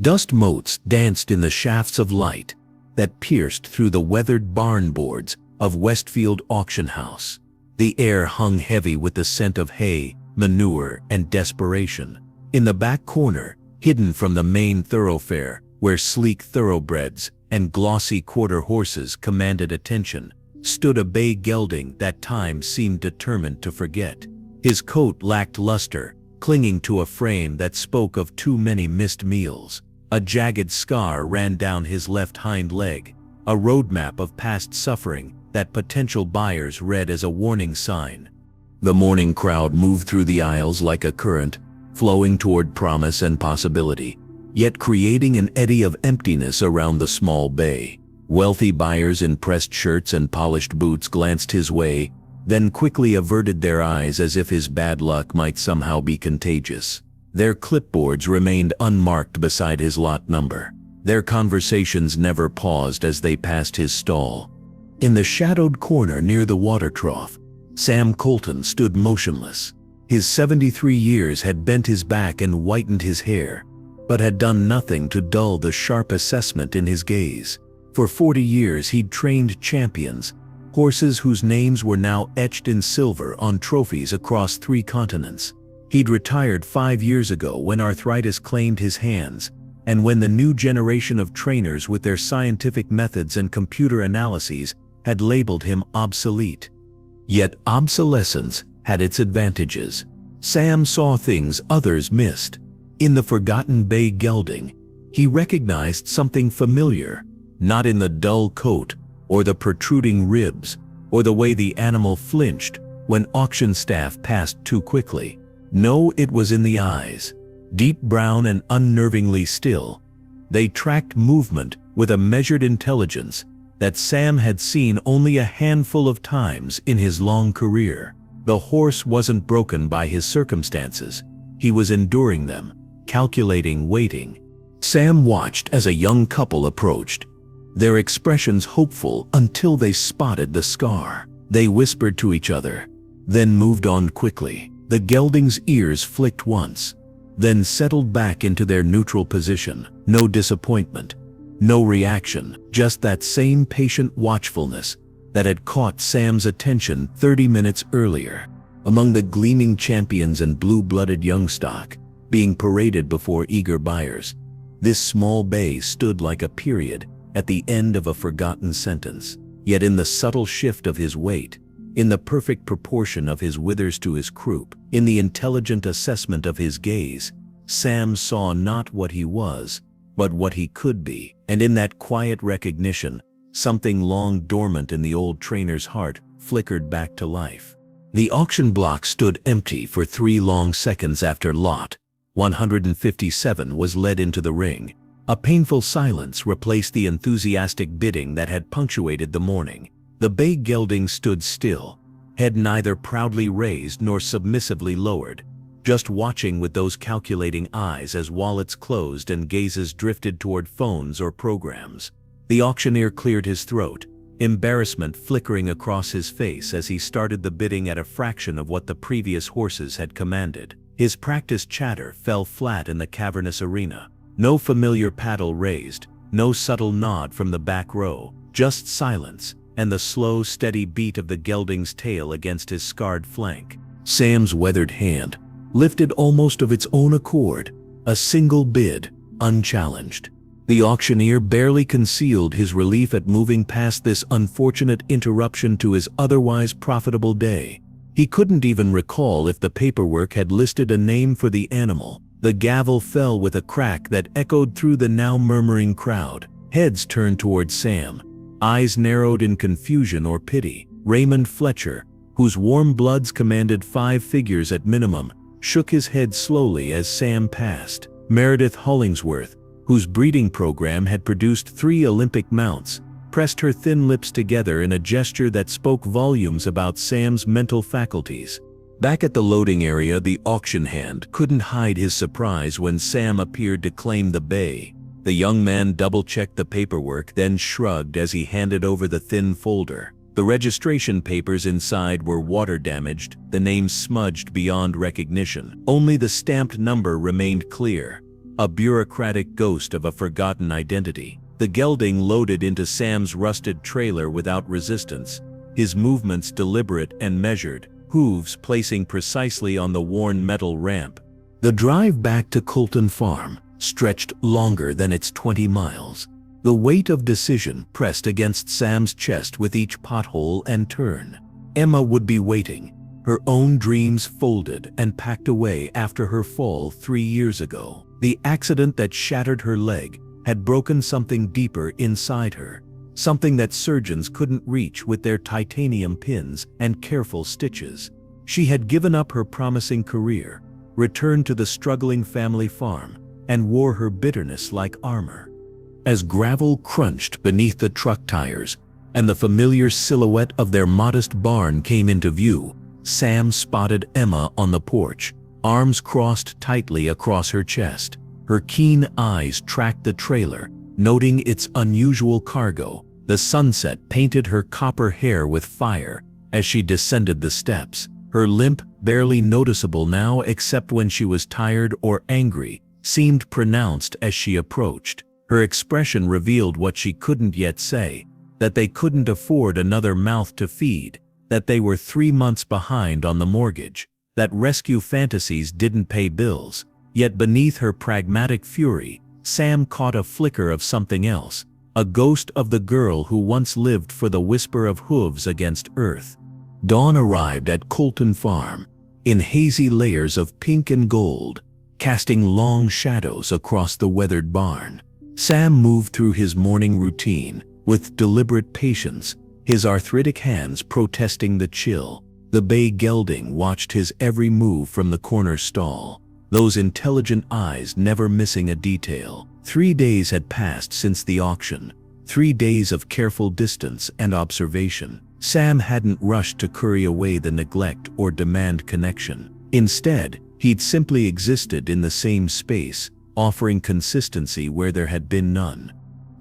Dust motes danced in the shafts of light that pierced through the weathered barn boards of Westfield Auction House. The air hung heavy with the scent of hay, manure, and desperation. In the back corner, hidden from the main thoroughfare, where sleek thoroughbreds and glossy quarter horses commanded attention, stood a bay gelding that time seemed determined to forget. His coat lacked luster, clinging to a frame that spoke of too many missed meals. A jagged scar ran down his left hind leg, a roadmap of past suffering that potential buyers read as a warning sign. The morning crowd moved through the aisles like a current, flowing toward promise and possibility, yet creating an eddy of emptiness around the small bay. Wealthy buyers in pressed shirts and polished boots glanced his way, then quickly averted their eyes as if his bad luck might somehow be contagious. Their clipboards remained unmarked beside his lot number. Their conversations never paused as they passed his stall. In the shadowed corner near the water trough, Sam Colton stood motionless. His 73 years had bent his back and whitened his hair, but had done nothing to dull the sharp assessment in his gaze. For 40 years he'd trained champions, horses whose names were now etched in silver on trophies across 3 continents. He'd retired 5 years ago when arthritis claimed his hands, and when the new generation of trainers with their scientific methods and computer analyses had labeled him obsolete. Yet obsolescence had its advantages. Sam saw things others missed. In the forgotten bay gelding, he recognized something familiar, not in the dull coat or the protruding ribs or the way the animal flinched when auction staff passed too quickly. No, it was in the eyes. Deep brown and unnervingly still, they tracked movement with a measured intelligence that Sam had seen only a handful of times in his long career. The horse wasn't broken by his circumstances. He was enduring them, calculating, waiting. Sam watched as a young couple approached, their expressions hopeful until they spotted the scar. They whispered to each other, then moved on quickly. The gelding's ears flicked once, then settled back into their neutral position. No disappointment, no reaction, just that same patient watchfulness that had caught Sam's attention 30 minutes earlier. Among the gleaming champions and blue-blooded young stock being paraded before eager buyers, this small bay stood like a period at the end of a forgotten sentence. Yet in the subtle shift of his weight, in the perfect proportion of his withers to his croup, in the intelligent assessment of his gaze, Sam saw not what he was, but what he could be. And in that quiet recognition, something long dormant in the old trainer's heart flickered back to life. The auction block stood empty for 3 long seconds after lot 157 was led into the ring. A painful silence replaced the enthusiastic bidding that had punctuated the morning. The bay gelding stood still, head neither proudly raised nor submissively lowered, just watching with those calculating eyes as wallets closed and gazes drifted toward phones or programs. The auctioneer cleared his throat, embarrassment flickering across his face as he started the bidding at a fraction of what the previous horses had commanded. His practiced chatter fell flat in the cavernous arena. No familiar paddle raised, no subtle nod from the back row, just silence and the slow, steady beat of the gelding's tail against his scarred flank. Sam's weathered hand lifted almost of its own accord, a single bid, unchallenged. The auctioneer barely concealed his relief at moving past this unfortunate interruption to his otherwise profitable day. He couldn't even recall if the paperwork had listed a name for the animal. The gavel fell with a crack that echoed through the now murmuring crowd. Heads turned toward Sam, eyes narrowed in confusion or pity. Raymond Fletcher, whose warm bloods commanded 5 figures at minimum, shook his head slowly as Sam passed. Meredith Hollingsworth, whose breeding program had produced 3 Olympic mounts, pressed her thin lips together in a gesture that spoke volumes about Sam's mental faculties. Back at the loading area, the auction hand couldn't hide his surprise when Sam appeared to claim the bay. The young man double-checked the paperwork, then shrugged as he handed over the thin folder. The registration papers inside were water-damaged, the name smudged beyond recognition. Only the stamped number remained clear. a bureaucratic ghost of a forgotten identity. The gelding loaded into Sam's rusted trailer without resistance, his movements deliberate and measured, hooves placing precisely on the worn metal ramp. The drive back to Colton Farm stretched longer than its 20 miles. The weight of decision pressed against Sam's chest with each pothole and turn. Emma would be waiting, her own dreams folded and packed away after her fall 3 years ago. The accident that shattered her leg had broken something deeper inside her, something that surgeons couldn't reach with their titanium pins and careful stitches. She had given up her promising career, returned to the struggling family farm, and wore her bitterness like armor. As gravel crunched beneath the truck tires and the familiar silhouette of their modest barn came into view, Sam spotted Emma on the porch, arms crossed tightly across her chest. Her keen eyes tracked the trailer, noting its unusual cargo. The sunset painted her copper hair with fire as she descended the steps. Her limp, barely noticeable now except when she was tired or angry, seemed pronounced as she approached. Her expression revealed what she couldn't yet say, that they couldn't afford another mouth to feed, that they were 3 months behind on the mortgage, that rescue fantasies didn't pay bills. Yet beneath her pragmatic fury, Sam caught a flicker of something else, a ghost of the girl who once lived for the whisper of hooves against earth. Dawn arrived at Colton Farm, in hazy layers of pink and gold, casting long shadows across the weathered barn. Sam moved through his morning routine with deliberate patience, his arthritic hands protesting the chill. The bay gelding watched his every move from the corner stall, those intelligent eyes never missing a detail. 3 days had passed since the auction, 3 days of careful distance and observation. Sam hadn't rushed to curry away the neglect or demand connection. Instead, he'd simply existed in the same space, offering consistency where there had been none.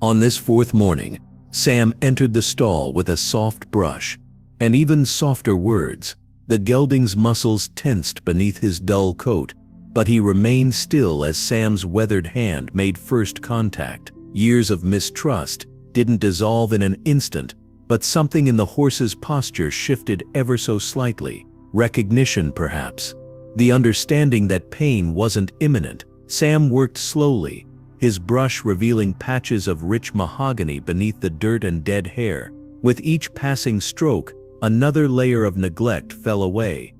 On this 4th morning, Sam entered the stall with a soft brush, and even softer words. The gelding's muscles tensed beneath his dull coat, but he remained still as Sam's weathered hand made first contact. Years of mistrust didn't dissolve in an instant, but something in the horse's posture shifted ever so slightly. Recognition, perhaps. The understanding that pain wasn't imminent. Sam worked slowly, his brush revealing patches of rich mahogany beneath the dirt and dead hair. With each passing stroke, another layer of neglect fell away.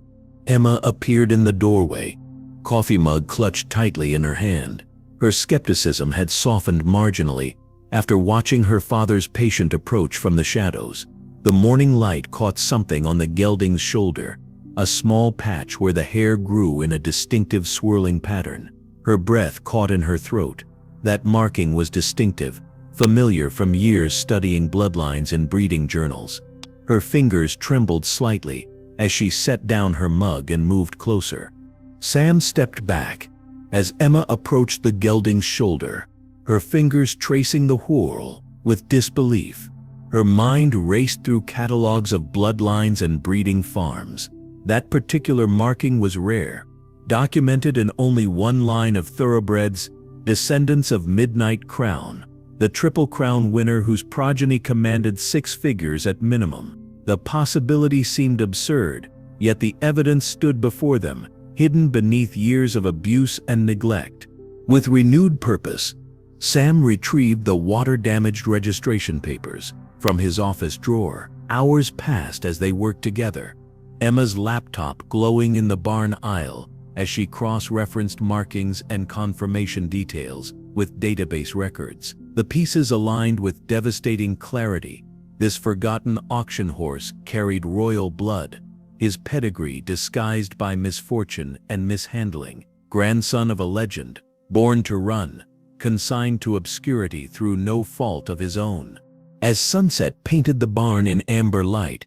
Emma appeared in the doorway, coffee mug clutched tightly in her hand. Her skepticism had softened marginally after watching her father's patient approach from the shadows. The morning light caught something on the gelding's shoulder, a small patch where the hair grew in a distinctive swirling pattern. Her breath caught in her throat. That marking was distinctive, familiar from years studying bloodlines in breeding journals. Her fingers trembled slightly as she set down her mug and moved closer. Sam stepped back as Emma approached the gelding's shoulder, her fingers tracing the whorl with disbelief. Her mind raced through catalogs of bloodlines and breeding farms. That particular marking was rare, documented in only one line of thoroughbreds, descendants of Midnight Crown, the Triple Crown winner whose progeny commanded 6 figures at minimum. The possibility seemed absurd, yet the evidence stood before them, hidden beneath years of abuse and neglect. With renewed purpose, Sam retrieved the water-damaged registration papers from his office drawer. Hours passed as they worked together, Emma's laptop glowing in the barn aisle as she cross-referenced markings and confirmation details with database records. The pieces aligned with devastating clarity. This forgotten auction horse carried royal blood, his pedigree disguised by misfortune and mishandling. Grandson of a legend, born to run, consigned to obscurity through no fault of his own. As sunset painted the barn in amber light,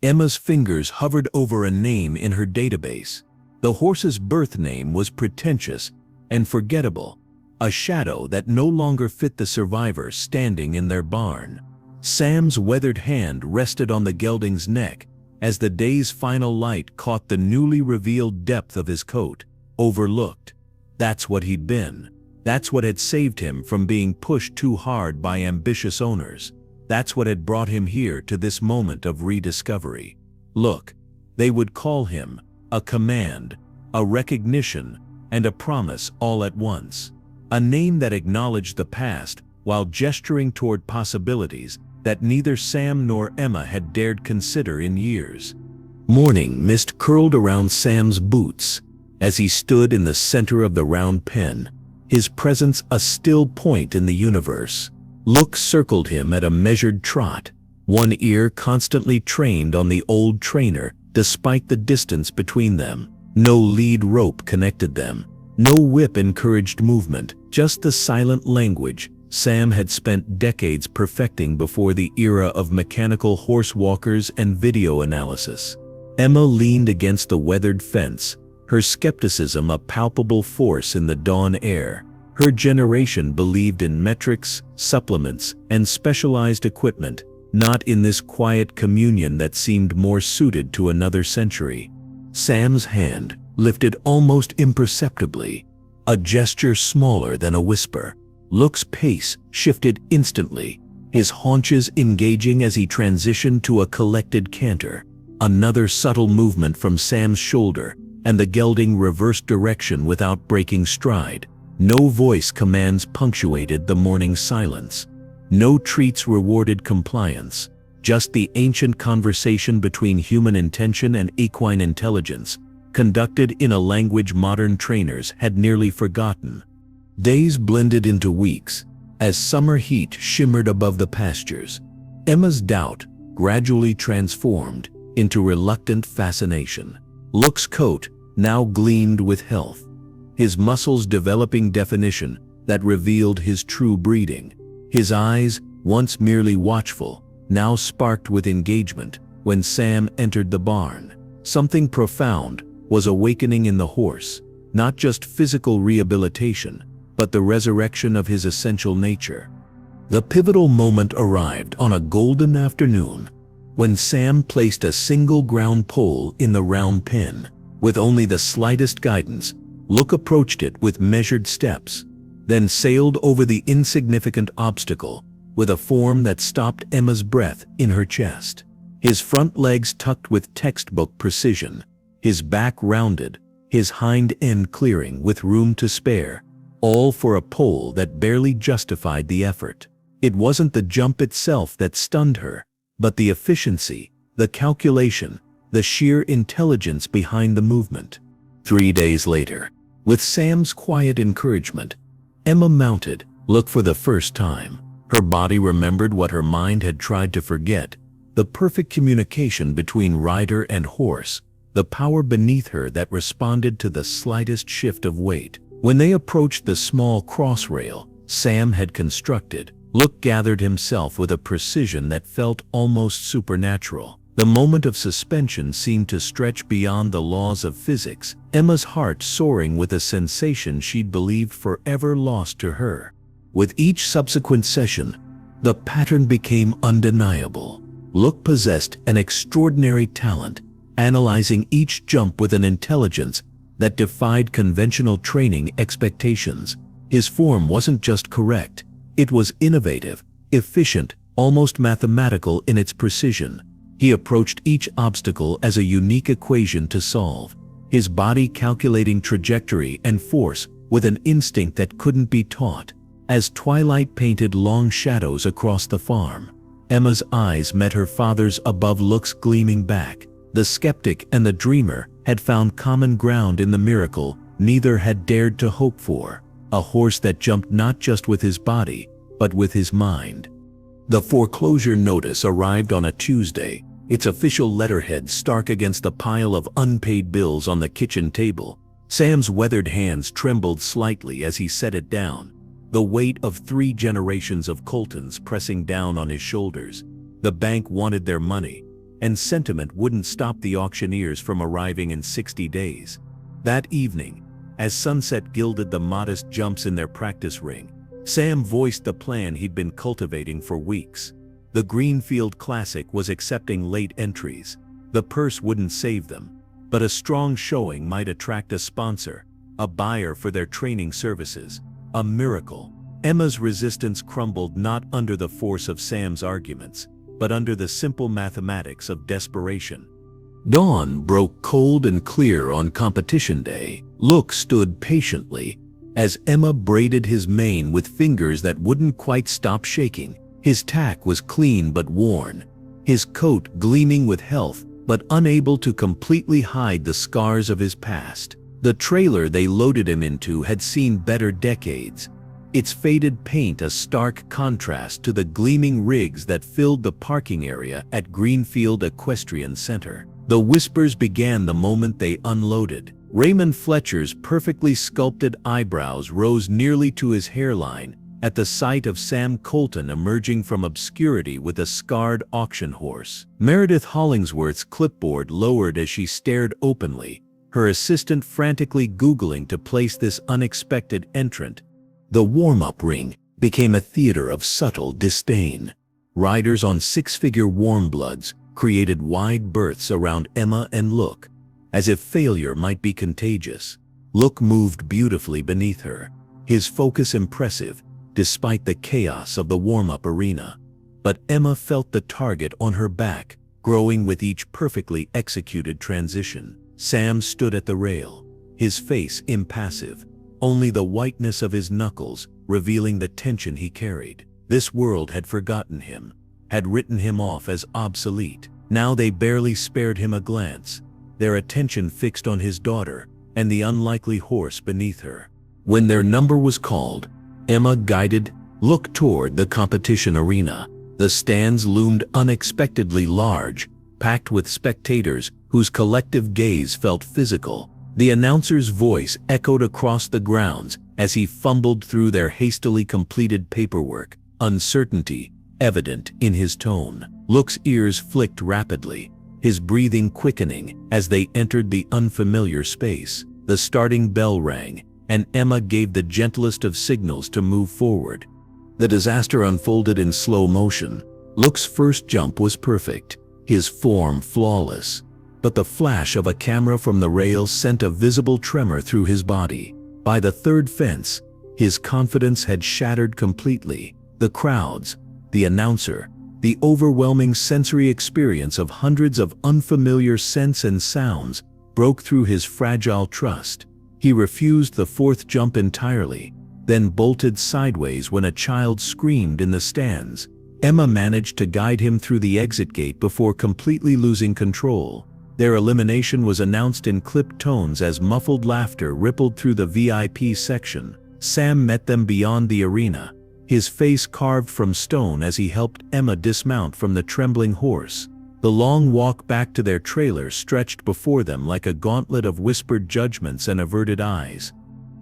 Emma's fingers hovered over a name in her database. The horse's birth name was pretentious and forgettable, a shadow that no longer fit the survivor standing in their barn. Sam's weathered hand rested on the gelding's neck as the day's final light caught the newly revealed depth of his coat. Overlooked. That's what he'd been. That's what had saved him from being pushed too hard by ambitious owners. That's what had brought him here to this moment of rediscovery. Look, they would call him a command, a recognition, and a promise all at once. A name that acknowledged the past while gesturing toward possibilities that neither Sam nor Emma had dared consider in years. Morning mist curled around Sam's boots as he stood in the center of the round pen, his presence a still point in the universe. Look circled him at a measured trot, one ear constantly trained on the old trainer despite the distance between them. No lead rope connected them. No whip encouraged movement, just the silent language Sam had spent decades perfecting before the era of mechanical horse walkers and video analysis. Emma leaned against the weathered fence, her skepticism a palpable force in the dawn air. Her generation believed in metrics, supplements, and specialized equipment, not in this quiet communion that seemed more suited to another century. Sam's hand lifted almost imperceptibly, a gesture smaller than a whisper. Look's pace shifted instantly, his haunches engaging as he transitioned to a collected canter. Another subtle movement from Sam's shoulder, and the gelding reversed direction without breaking stride. No voice commands punctuated the morning silence. No treats rewarded compliance, just the ancient conversation between human intention and equine intelligence, conducted in a language modern trainers had nearly forgotten. Days blended into weeks, as summer heat shimmered above the pastures. Emma's doubt gradually transformed into reluctant fascination. Look's coat now gleamed with health, his muscles developing definition that revealed his true breeding. His eyes, once merely watchful, now sparked with engagement. When Sam entered the barn, something profound was awakening in the horse, not just physical rehabilitation, but the resurrection of his essential nature. The pivotal moment arrived on a golden afternoon, when Sam placed a single ground pole in the round pen. With only the slightest guidance, Look approached it with measured steps, then sailed over the insignificant obstacle with a form that stopped Emma's breath in her chest. His front legs tucked with textbook precision, his back rounded, his hind end clearing with room to spare, all for a pole that barely justified the effort. It wasn't the jump itself that stunned her, but the efficiency, the calculation, the sheer intelligence behind the movement. 3 days later, with Sam's quiet encouragement, Emma mounted Look for the first time. Her body remembered what her mind had tried to forget, the perfect communication between rider and horse, the power beneath her that responded to the slightest shift of weight. When they approached the small crossrail Sam had constructed, Look gathered himself with a precision that felt almost supernatural. The moment of suspension seemed to stretch beyond the laws of physics, Emma's heart soaring with a sensation she'd believed forever lost to her. With each subsequent session, the pattern became undeniable. Look possessed an extraordinary talent, analyzing each jump with an intelligence that defied conventional training expectations. His form wasn't just correct, it was innovative, efficient, almost mathematical in its precision. He approached each obstacle as a unique equation to solve, his body calculating trajectory and force with an instinct that couldn't be taught. As twilight painted long shadows across the farm, Emma's eyes met her father's above Look's gleaming back. The skeptic and the dreamer had found common ground in the miracle neither had dared to hope for, a horse that jumped not just with his body, but with his mind. The foreclosure notice arrived on a Tuesday, its official letterhead stark against the pile of unpaid bills on the kitchen table. Sam's weathered hands trembled slightly as he set it down, the weight of 3 generations of Coltons pressing down on his shoulders. The bank wanted their money, and sentiment wouldn't stop the auctioneers from arriving in 60 days. That evening, as sunset gilded the modest jumps in their practice ring, Sam voiced the plan he'd been cultivating for weeks. The Greenfield Classic was accepting late entries. The purse wouldn't save them, but a strong showing might attract a sponsor, a buyer for their training services. A miracle. Emma's resistance crumbled not under the force of Sam's arguments, but under the simple mathematics of desperation. Dawn broke cold and clear on competition day. Luke stood patiently as Emma braided his mane with fingers that wouldn't quite stop shaking. His tack was clean but worn, his coat gleaming with health but unable to completely hide the scars of his past. The trailer they loaded him into had seen better decades, its faded paint a stark contrast to the gleaming rigs that filled the parking area at Greenfield Equestrian Center. The whispers began the moment they unloaded. Raymond Fletcher's perfectly sculpted eyebrows rose nearly to his hairline at the sight of Sam Colton emerging from obscurity with a scarred auction horse. Meredith Hollingsworth's clipboard lowered as she stared openly, her assistant frantically Googling to place this unexpected entrant. The warm-up ring became a theater of subtle disdain. Riders on six-figure warm bloods created wide berths around Emma and Luke, as if failure might be contagious. Luke moved beautifully beneath her, his focus impressive despite the chaos of the warm-up arena. But Emma felt the target on her back, growing with each perfectly executed transition. Sam stood at the rail, his face impassive, only the whiteness of his knuckles revealing the tension he carried. This world had forgotten him, had written him off as obsolete. Now they barely spared him a glance, their attention fixed on his daughter and the unlikely horse beneath her. When their number was called, Emma guided Luke toward the competition arena. The stands loomed unexpectedly large, packed with spectators whose collective gaze felt physical. The announcer's voice echoed across the grounds as he fumbled through their hastily completed paperwork, uncertainty evident in his tone. Luke's ears flicked rapidly, his breathing quickening as they entered the unfamiliar space. The starting bell rang, and Emma gave the gentlest of signals to move forward. The disaster unfolded in slow motion. Luke's first jump was perfect, his form flawless, but the flash of a camera from the rails sent a visible tremor through his body. By the third fence, his confidence had shattered completely. The crowds, the announcer, the overwhelming sensory experience of hundreds of unfamiliar scents and sounds broke through his fragile trust. He refused the fourth jump entirely, then bolted sideways when a child screamed in the stands. Emma managed to guide him through the exit gate before completely losing control. Their elimination was announced in clipped tones as muffled laughter rippled through the VIP section. Sam met them beyond the arena, his face carved from stone as he helped Emma dismount from the trembling horse. The long walk back to their trailer stretched before them like a gauntlet of whispered judgments and averted eyes.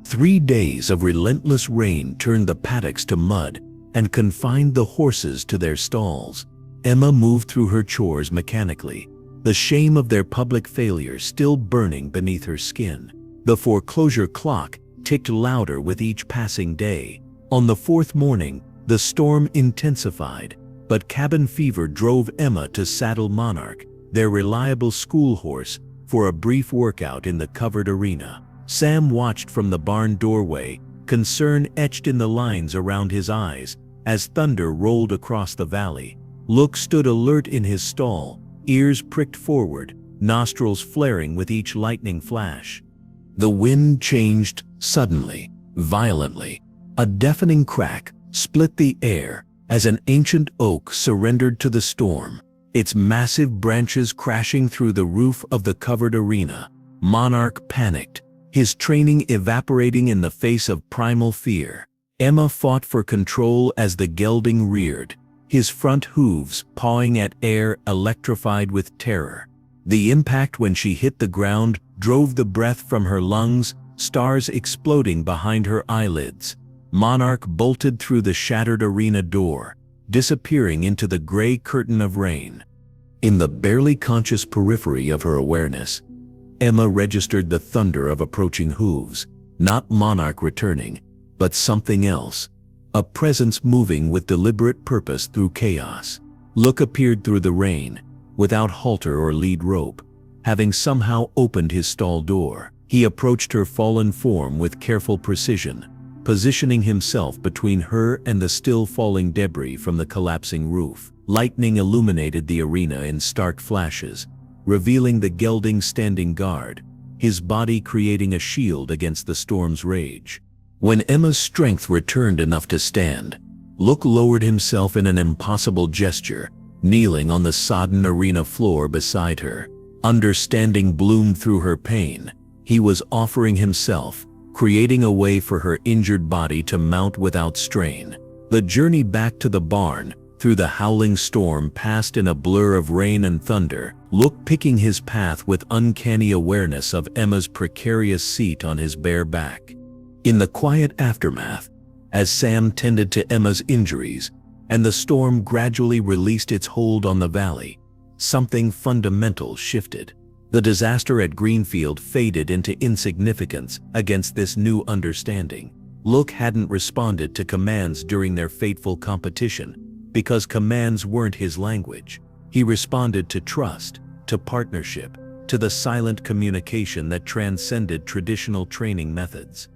3 days of relentless rain turned the paddocks to mud and confined the horses to their stalls. Emma moved through her chores mechanically, the shame of their public failure still burning beneath her skin. The foreclosure clock ticked louder with each passing day. On the fourth morning, the storm intensified, but cabin fever drove Emma to saddle Monarch, their reliable school horse, for a brief workout in the covered arena. Sam watched from the barn doorway, concern etched in the lines around his eyes, as thunder rolled across the valley. Luke stood alert in his stall, ears pricked forward, nostrils flaring with each lightning flash. The wind changed suddenly, violently. A deafening crack split the air as an ancient oak surrendered to the storm, its massive branches crashing through the roof of the covered arena. Monarch panicked, his training evaporating in the face of primal fear. Emma fought for control as the gelding reared, his front hooves pawing at air electrified with terror. The impact when she hit the ground drove the breath from her lungs, stars exploding behind her eyelids. Monarch bolted through the shattered arena door, disappearing into the gray curtain of rain. In the barely conscious periphery of her awareness, Emma registered the thunder of approaching hooves, not Monarch returning, but something else, a presence moving with deliberate purpose through chaos. Luke appeared through the rain, without halter or lead rope, having somehow opened his stall door. He approached her fallen form with careful precision, positioning himself between her and the still falling debris from the collapsing roof. Lightning illuminated the arena in stark flashes, revealing the gelding standing guard, his body creating a shield against the storm's rage. When Emma's strength returned enough to stand, Luke lowered himself in an impossible gesture, kneeling on the sodden arena floor beside her. Understanding bloomed through her pain. He was offering himself, creating a way for her injured body to mount without strain. The journey back to the barn, through the howling storm, passed in a blur of rain and thunder, Luke picking his path with uncanny awareness of Emma's precarious seat on his bare back. In the quiet aftermath, as Sam tended to Emma's injuries, and the storm gradually released its hold on the valley, something fundamental shifted. The disaster at Greenfield faded into insignificance against this new understanding. Luke hadn't responded to commands during their fateful competition, because commands weren't his language. He responded to trust, to partnership, to the silent communication that transcended traditional training methods.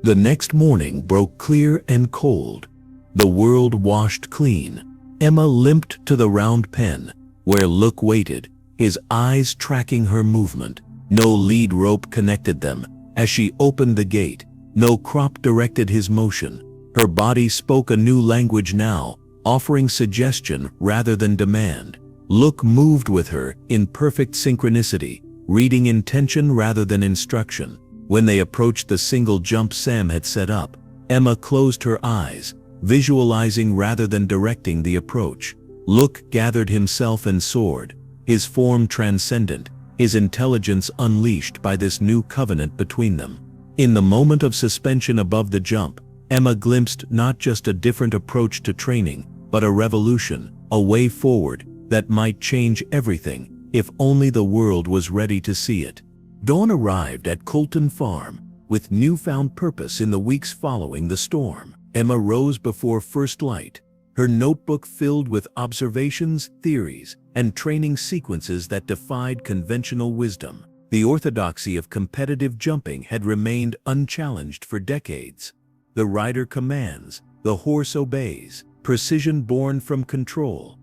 The next morning broke clear and cold. The world washed clean. Emma limped to the round pen, where Luke waited, his eyes tracking her movement. No lead rope connected them. As she opened the gate, no crop directed his motion. Her body spoke a new language now, offering suggestion rather than demand. Luke moved with her in perfect synchronicity, reading intention rather than instruction. When they approached the single jump Sam had set up, Emma closed her eyes, visualizing rather than directing the approach. Luke gathered himself and soared, his form transcendent, his intelligence unleashed by this new covenant between them. In the moment of suspension above the jump, Emma glimpsed not just a different approach to training, but a revolution, a way forward that might change everything, if only the world was ready to see it. Dawn arrived at Colton Farm, with newfound purpose in the weeks following the storm. Emma rose before first light, her notebook filled with observations, theories, and training sequences that defied conventional wisdom. The orthodoxy of competitive jumping had remained unchallenged for decades. The rider commands, the horse obeys, precision born from control,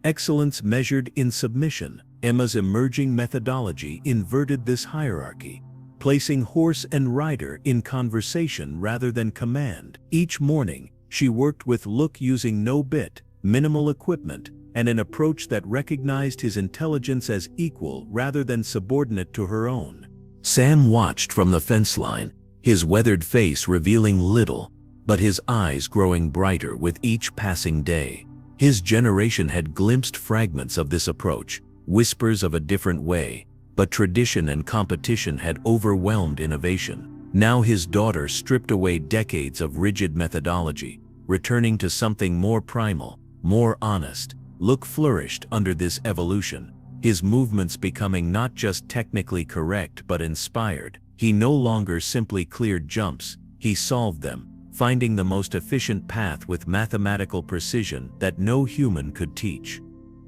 excellence measured in submission. Emma's emerging methodology inverted this hierarchy, placing horse and rider in conversation rather than command. Each morning, she worked with Luke using no bit, minimal equipment, and an approach that recognized his intelligence as equal rather than subordinate to her own. Sam watched from the fence line, his weathered face revealing little, but his eyes growing brighter with each passing day. His generation had glimpsed fragments of this approach, whispers of a different way, but tradition and competition had overwhelmed innovation. Now his daughter stripped away decades of rigid methodology, returning to something more primal, more honest. Luke flourished under this evolution, his movements becoming not just technically correct but inspired. He no longer simply cleared jumps, he solved them, finding the most efficient path with mathematical precision that no human could teach.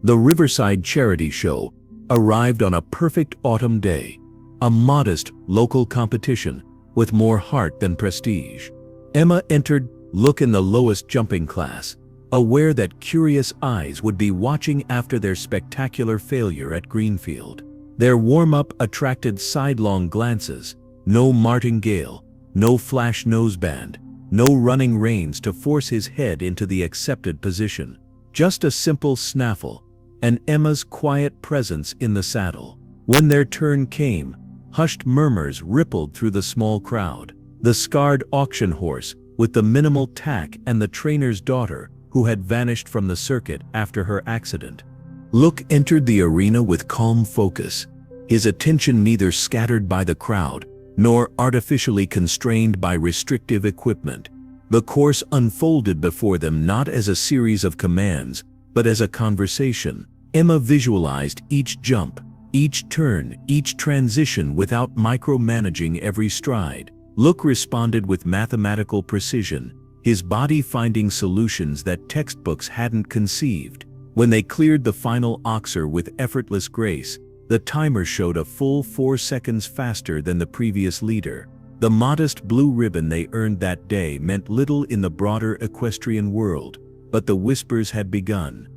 The Riverside Charity Show arrived on a perfect autumn day, a modest local competition with more heart than prestige. Emma entered Luke in the lowest jumping class, aware that curious eyes would be watching after their spectacular failure at Greenfield. Their warm-up attracted sidelong glances, no martingale, no flash noseband, no running reins to force his head into the accepted position. Just a simple snaffle, and Emma's quiet presence in the saddle. When their turn came, hushed murmurs rippled through the small crowd. The scarred auction horse, with the minimal tack, and the trainer's daughter, who had vanished from the circuit after her accident. Luke entered the arena with calm focus, his attention neither scattered by the crowd, nor artificially constrained by restrictive equipment. The course unfolded before them not as a series of commands, but as a conversation. Emma visualized each jump, each turn, each transition without micromanaging every stride. Luke responded with mathematical precision, his body finding solutions that textbooks hadn't conceived. When they cleared the final oxer with effortless grace, the timer showed a full 4 seconds faster than the previous leader. The modest blue ribbon they earned that day meant little in the broader equestrian world, but the whispers had begun.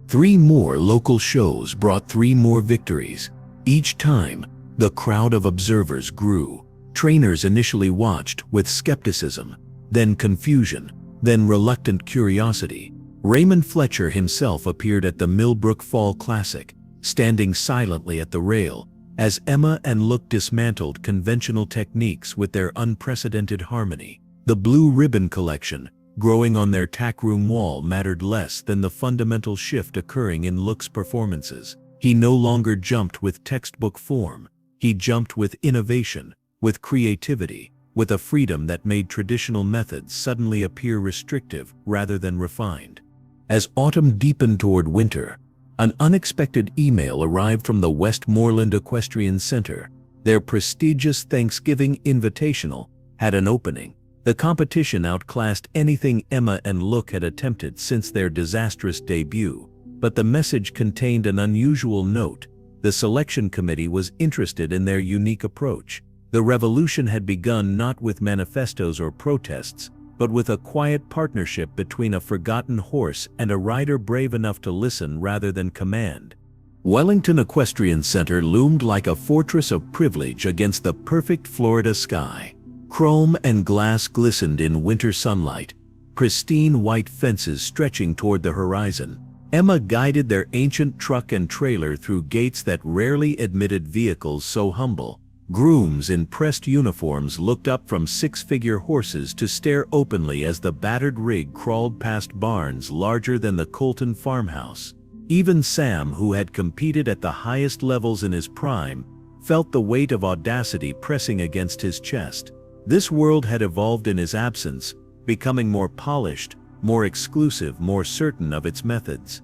3 more local shows brought 3 more victories. Each time, the crowd of observers grew. Trainers initially watched with skepticism, then confusion, then reluctant curiosity. Raymond Fletcher himself appeared at the Millbrook Fall Classic, standing silently at the rail, as Emma and Look dismantled conventional techniques with their unprecedented harmony. The Blue Ribbon Collection, growing on their tackroom wall, mattered less than the fundamental shift occurring in Look's performances. He no longer jumped with textbook form. He jumped with innovation, with creativity, with a freedom that made traditional methods suddenly appear restrictive rather than refined. As autumn deepened toward winter, an unexpected email arrived from the Westmoreland Equestrian Center. Their prestigious Thanksgiving Invitational had an opening. The competition outclassed anything Emma and Look had attempted since their disastrous debut, but the message contained an unusual note. The selection committee was interested in their unique approach. The revolution had begun not with manifestos or protests, but with a quiet partnership between a forgotten horse and a rider brave enough to listen rather than command. Wellington Equestrian Center loomed like a fortress of privilege against the perfect Florida sky. Chrome and glass glistened in winter sunlight, pristine white fences stretching toward the horizon. Emma guided their ancient truck and trailer through gates that rarely admitted vehicles so humble. Grooms in pressed uniforms looked up from 6-figure horses to stare openly as the battered rig crawled past barns larger than the Colton farmhouse. Even Sam, who had competed at the highest levels in his prime, felt the weight of audacity pressing against his chest. This world had evolved in his absence, becoming more polished, more exclusive, more certain of its methods.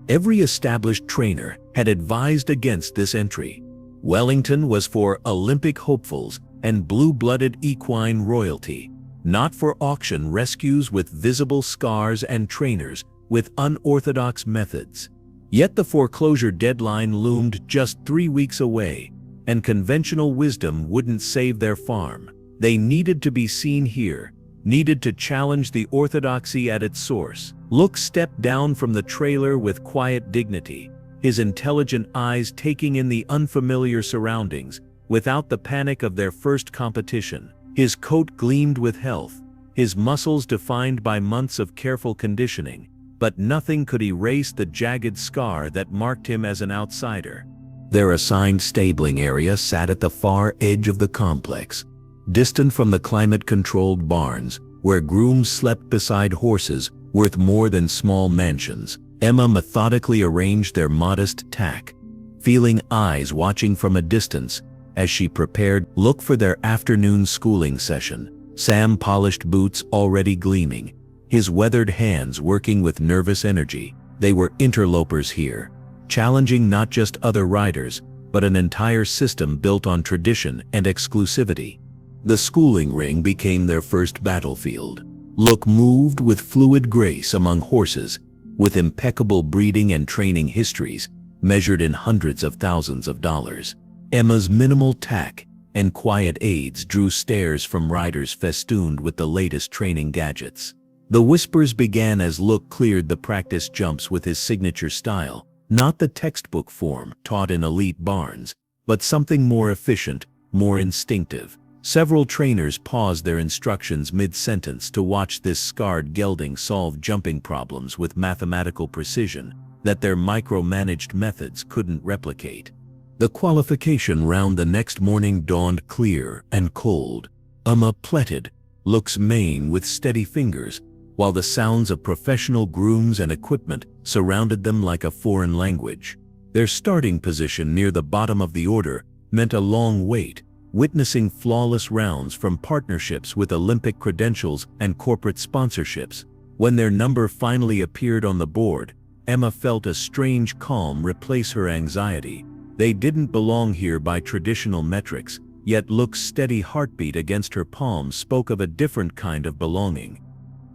Every established trainer had advised against this entry. Wellington was for Olympic hopefuls and blue-blooded equine royalty, not for auction rescues with visible scars and trainers with unorthodox methods. Yet the foreclosure deadline loomed just 3 weeks away, and conventional wisdom wouldn't save their farm. They needed to be seen here, needed to challenge the orthodoxy at its source. Look stepped down from the trailer with quiet dignity, his intelligent eyes taking in the unfamiliar surroundings, without the panic of their first competition. His coat gleamed with health, his muscles defined by months of careful conditioning, but nothing could erase the jagged scar that marked him as an outsider. Their assigned stabling area sat at the far edge of the complex, distant from the climate-controlled barns, where grooms slept beside horses worth more than small mansions. Emma methodically arranged their modest tack, feeling eyes watching from a distance as she prepared Look for their afternoon schooling session. Sam polished boots already gleaming, his weathered hands working with nervous energy. They were interlopers here, challenging not just other riders, but an entire system built on tradition and exclusivity. The schooling ring became their first battlefield. Look moved with fluid grace among horses, with impeccable breeding and training histories measured in hundreds of thousands of dollars. Emma's minimal tack and quiet aids drew stares from riders festooned with the latest training gadgets. The whispers began as Look cleared the practice jumps with his signature style, not the textbook form taught in elite barns, but something more efficient, more instinctive. Several trainers paused their instructions mid-sentence to watch this scarred gelding solve jumping problems with mathematical precision that their micromanaged methods couldn't replicate. The qualification round the next morning dawned clear and cold. Emma plaited Look's mane with steady fingers, while the sounds of professional grooms and equipment surrounded them like a foreign language. Their starting position near the bottom of the order meant a long wait, witnessing flawless rounds from partnerships with Olympic credentials and corporate sponsorships. When their number finally appeared on the board, Emma felt a strange calm replace her anxiety. They didn't belong here by traditional metrics, yet Look's steady heartbeat against her palm spoke of a different kind of belonging.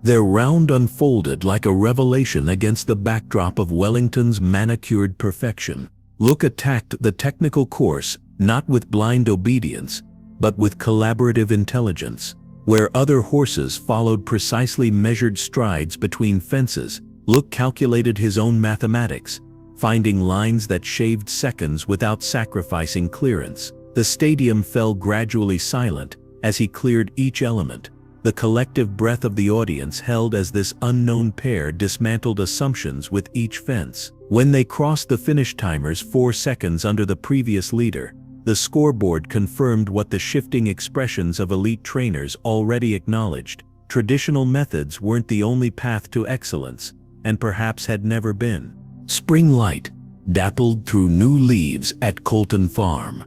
Their round unfolded like a revelation against the backdrop of Wellington's manicured perfection. Look attacked the technical course not with blind obedience, but with collaborative intelligence. Where other horses followed precisely measured strides between fences, Look calculated his own mathematics, finding lines that shaved seconds without sacrificing clearance. The stadium fell gradually silent as he cleared each element. The collective breath of the audience held as this unknown pair dismantled assumptions with each fence. When they crossed the finish timers 4 seconds under the previous leader, the scoreboard confirmed what the shifting expressions of elite trainers already acknowledged. Traditional methods weren't the only path to excellence, and perhaps had never been. Spring light dappled through new leaves at Colton Farm,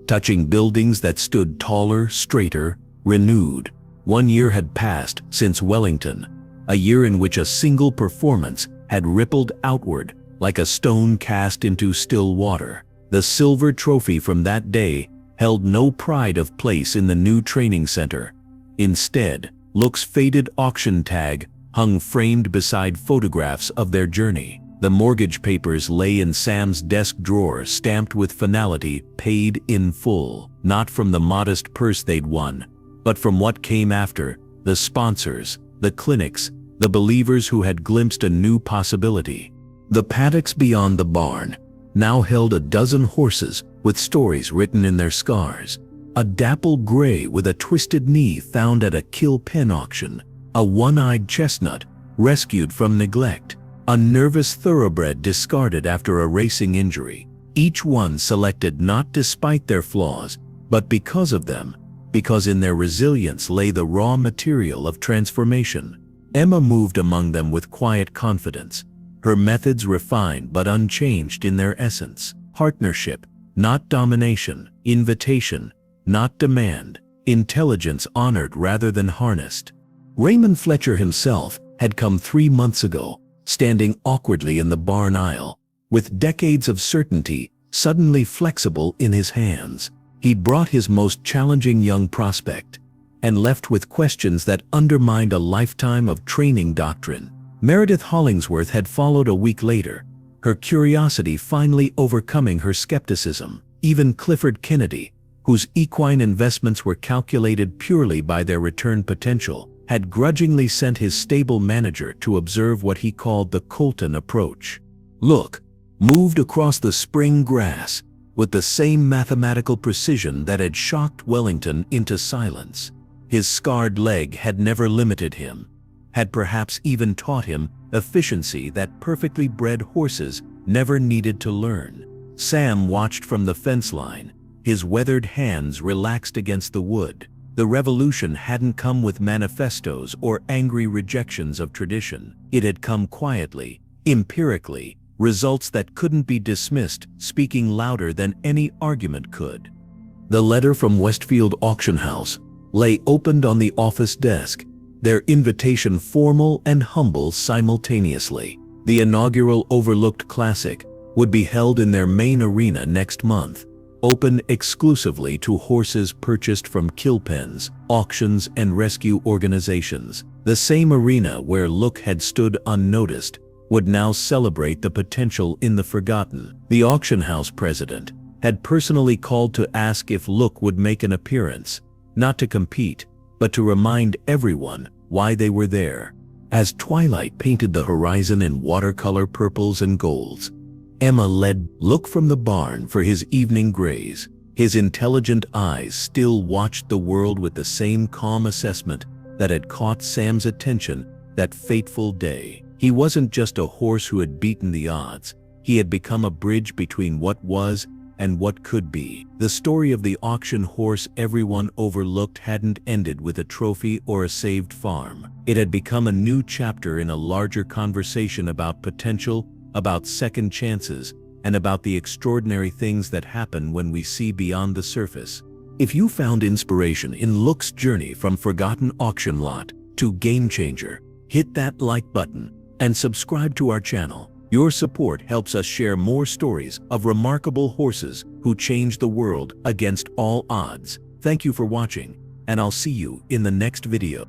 touching buildings that stood taller, straighter, renewed. 1 year had passed since Wellington, a year in which a single performance had rippled outward like a stone cast into still water. The silver trophy from that day held no pride of place in the new training center. Instead, Look's faded auction tag hung framed beside photographs of their journey. The mortgage papers lay in Sam's desk drawer, stamped with finality, paid in full, not from the modest purse they'd won, but from what came after: the sponsors, the clinics, the believers who had glimpsed a new possibility. The paddocks beyond the barn now held a dozen horses with stories written in their scars. A dapple gray with a twisted knee found at a kill pen auction, a one-eyed chestnut rescued from neglect, a nervous thoroughbred discarded after a racing injury. Each one selected not despite their flaws, but because of them, because in their resilience lay the raw material of transformation. Emma moved among them with quiet confidence, her methods refined but unchanged in their essence. Partnership, not domination; invitation, not demand; intelligence honored rather than harnessed. Raymond Fletcher himself had come 3 months ago, standing awkwardly in the barn aisle, with decades of certainty suddenly flexible in his hands. He'd brought his most challenging young prospect, and left with questions that undermined a lifetime of training doctrine. Meredith Hollingsworth had followed a week later, her curiosity finally overcoming her skepticism. Even Clifford Kennedy, whose equine investments were calculated purely by their return potential, had grudgingly sent his stable manager to observe what he called the Colton approach. Look moved across the spring grass with the same mathematical precision that had shocked Wellington into silence. His scarred leg had never limited him, had perhaps even taught him efficiency that perfectly bred horses never needed to learn. Sam watched from the fence line, his weathered hands relaxed against the wood. The revolution hadn't come with manifestos or angry rejections of tradition. It had come quietly, empirically, results that couldn't be dismissed, speaking louder than any argument could. The letter from Westfield Auction House lay opened on the office desk, their invitation formal and humble simultaneously. The inaugural Overlooked Classic would be held in their main arena next month, open exclusively to horses purchased from kill pens, auctions, and rescue organizations. The same arena where Look had stood unnoticed would now celebrate the potential in the forgotten. The auction house president had personally called to ask if Look would make an appearance, not to compete, but to remind everyone why they were there. As twilight painted the horizon in watercolor purples and golds, Emma led Look from the barn for his evening graze. His intelligent eyes still watched the world with the same calm assessment that had caught Sam's attention that fateful day. He wasn't just a horse who had beaten the odds, he had become a bridge between what was and what could be. The story of the auction horse everyone overlooked hadn't ended with a trophy or a saved farm. It had become a new chapter in a larger conversation about potential, about second chances, and about the extraordinary things that happen when we see beyond the surface. If you found inspiration in Look's journey from forgotten auction lot to game changer, hit that like button and subscribe to our channel. Your support helps us share more stories of remarkable horses who changed the world against all odds. Thank you for watching, and I'll see you in the next video.